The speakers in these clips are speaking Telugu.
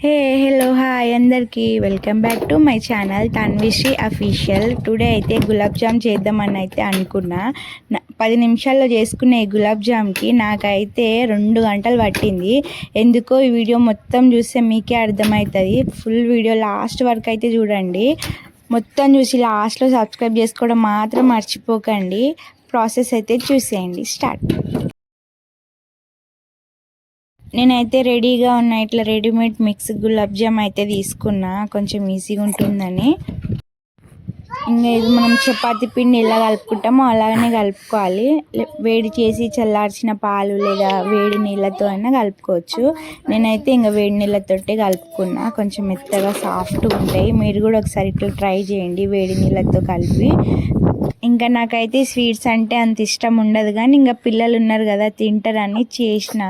హలో హాయ్ అందరికీ welcome back to my channel Tanvishree official. Today అయితే గులాబ్ జామ్ చేద్దామని అయితే అనుకున్నా. 10 నిమిషాల్లో చేసుకునే ఈ గులాబ్ జామ్కి నాకైతే 2 గంటలు పట్టింది. ఎందుకో ఈ వీడియో మొత్తం చూస్తే మీకే అర్థమవుతుంది. ఫుల్ వీడియో లాస్ట్ వరకు అయితే చూడండి. మొత్తం చూసి లాస్ట్లో సబ్స్క్రైబ్ చేసుకోవడం మాత్రం మర్చిపోకండి. ప్రాసెస్ అయితే చూసేయండి. స్టార్ట్. నేనైతే రెడీగా ఉన్న ఇట్లా రెడీమేడ్ మిక్స్ గులాబ్ జామ్ అయితే తీసుకున్నా, కొంచెం ఈజీగా ఉంటుందని. ఇంకా ఇది మనం చపాతీ పిండి ఎలా కలుపుకుంటామో అలాగనే కలుపుకోవాలి. వేడి చేసి చల్లార్చిన పాలు లేదా వేడి నీళ్ళతో అయినా కలుపుకోవచ్చు. నేనైతే ఇంకా వేడి నీళ్ళతోటే కలుపుకున్నా, కొంచెం మెత్తగా సాఫ్ట్గా ఉంటాయి. మీరు కూడా ఒకసారి ఇట్లా ట్రై చేయండి వేడి నీళ్ళతో కలిపి. ఇంకా నాకైతే స్వీట్స్ అంటే అంత ఇష్టం ఉండదు, కానీ ఇంకా పిల్లలు ఉన్నారు కదా తింటారని చేసిన.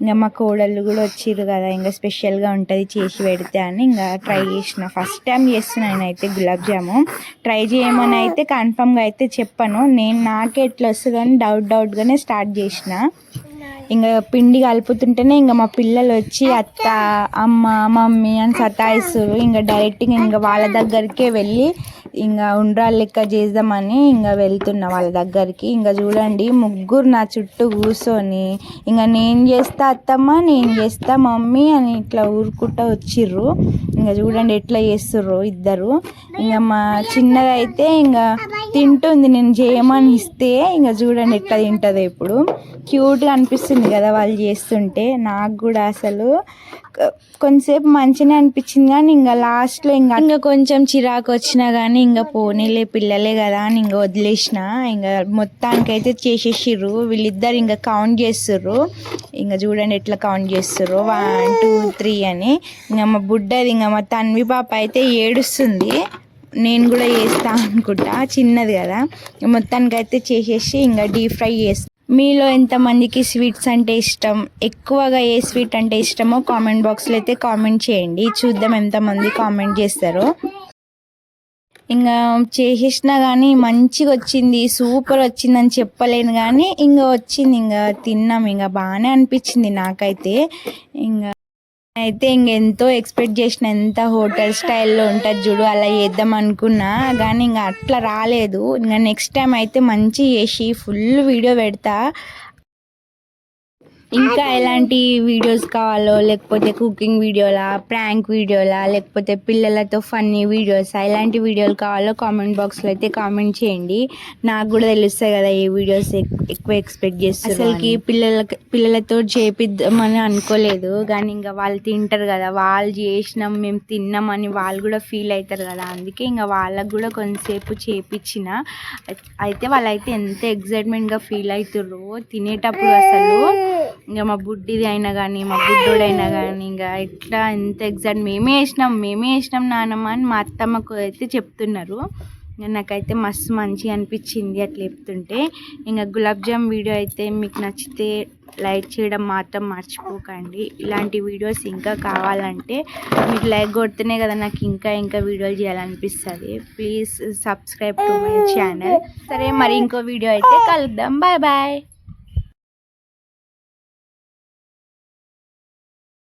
ఇంకా మా కోడళ్ళు కూడా వచ్చిర్రు కదా, ఇంకా స్పెషల్గా ఉంటుంది చేసి పెడితే అని ఇంకా ట్రై చేసిన. ఫస్ట్ టైం చేస్తున్నాను నేనైతే గులాబ్ జాము. ట్రై చేయమని అయితే కన్ఫర్మ్గా అయితే చెప్పను, నాకే ఎట్లా వస్తుంది అని డౌట్గానే స్టార్ట్ చేసిన. ఇంకా పిండి కలుపుతుంటేనే ఇంకా మా పిల్లలు వచ్చి అత్త అమ్మ మమ్మీ అని సతాయిస్తారు. ఇంకా డైరెక్ట్గా ఇంకా వాళ్ళ దగ్గరికే వెళ్ళి ఇంకా ఉండ్రాలు లెక్క చేద్దామని ఇంకా వెళ్తున్నా వాళ్ళ దగ్గరికి. ఇంకా చూడండి ముగ్గురు నా చుట్టూ కూర్చొని ఇంకా నేను చేస్తా అత్తమ్మ, నేను చేస్తా మమ్మీ అని ఇట్లా ఊరుకుంటూ వచ్చిర్రు. ఇంకా చూడండి ఎట్లా చేస్తుర్రు ఇద్దరు. ఇంకా మా చిన్నగా అయితే ఇంకా తింటుంది, నేను చేయమని ఇస్తే ఇంకా చూడండి ఎట్లా తింటుందో. ఇప్పుడు క్యూట్గా అనిపిస్తుంది కదా వాళ్ళు చేస్తుంటే. నాకు కూడా అసలు కొంతసేపు మంచిగా అనిపించింది, కానీ ఇంకా లాస్ట్లో ఇంకా కొంచెం చిరాకు వచ్చినా కానీ ఇంకా పోనీలే పిల్లలే కదా అని ఇంకా వదిలేసిన. ఇంకా మొత్తానికైతే చేసేసిర్రు వీళ్ళిద్దరు. ఇంకా కౌంట్ చేస్తుర్రు. ఇంకా చూడండి ఎట్లా కౌంట్ చేస్తుర్రు, 1 2 3 అని. ఇంకా మా బుడ్డది ఇంకా మా తన్వి పాప అయితే ఏడుస్తుంది. నేను కూడా చేస్తా అనుకుంటా, చిన్నది కదా. మొత్తానికైతే చేసేసి ఇంకా డీప్ ఫ్రై చేస్తాను. మీలో ఎంతమందికి స్వీట్స్ అంటే ఇష్టం, ఎక్కువగా ఏ స్వీట్ అంటే ఇష్టమో కామెంట్ బాక్స్లో అయితే కామెంట్ చేయండి. చూద్దాం ఎంతమంది కామెంట్ చేస్తారో. ఇంకా చేసేసినా కానీ మంచిగా వచ్చింది, సూపర్ వచ్చిందని చెప్పలేను, కానీ ఇంకా వచ్చింది. ఇంకా తిన్నాం, ఇంకా బాగానే అనిపించింది నాకైతే. ఇంకా అయితే ఇంకెంతో ఎక్స్పెక్ట్ చేసిన, ఎంత హోటల్ స్టైల్లో ఉంటుంది చూడు అలా చేద్దాం అనుకున్నా, కానీ ఇంకా అట్లా రాలేదు. ఇంకా నెక్స్ట్ టైం అయితే మంచి చేసి ఫుల్ వీడియో పెడతా. ఇంకా ఎలాంటి వీడియోస్ కావాలో, లేకపోతే కుకింగ్ వీడియోలా, ప్రాంక్ వీడియోలా, లేకపోతే పిల్లలతో ఫన్నీ వీడియోసా, ఎలాంటి వీడియోలు కావాలో కామెంట్ బాక్స్లో అయితే కామెంట్ చేయండి. నాకు కూడా తెలుస్తాయి కదా ఏ వీడియోస్ ఎక్కువ ఎక్స్పెక్ట్ చేస్తారు. అసలుకి పిల్లలతో చేపిద్దామని అనుకోలేదు, కానీ ఇంకా వాళ్ళు తింటారు కదా, వాళ్ళు చేసినాం మేము తిన్నామని వాళ్ళు కూడా ఫీల్ అవుతారు కదా. అందుకే ఇంకా వాళ్ళకు కూడా కొంతసేపు చేపించిన. అయితే వాళ్ళైతే ఎంత ఎగ్జైట్మెంట్గా ఫీల్ అవుతారో తినేటప్పుడు. అసలు ఇంకా మా బుడ్డిది అయినా కానీ మా బుడ్డోడైనా కానీ ఇంకా ఎట్లా ఎంత ఎగ్జాక్ట్ మేమే వేసినాం నానమ్మ అని మా అత్తమ్మకు అయితే చెప్తున్నారు. నాకైతే మస్తు మంచిగా అనిపించింది అట్లా చెప్తుంటే. ఇంకా గులాబ్ జామ్ వీడియో అయితే మీకు నచ్చితే లైక్ చేయడం మాత్రం మర్చిపోకండి. ఇలాంటి వీడియోస్ ఇంకా కావాలంటే మీకు లైక్ కొడితేనే కదా నాకు ఇంకా వీడియోలు చేయాలనిపిస్తుంది. Please subscribe to my channel. సరే మరి ఇంకో వీడియో అయితే కలుద్దాం. Bye bye.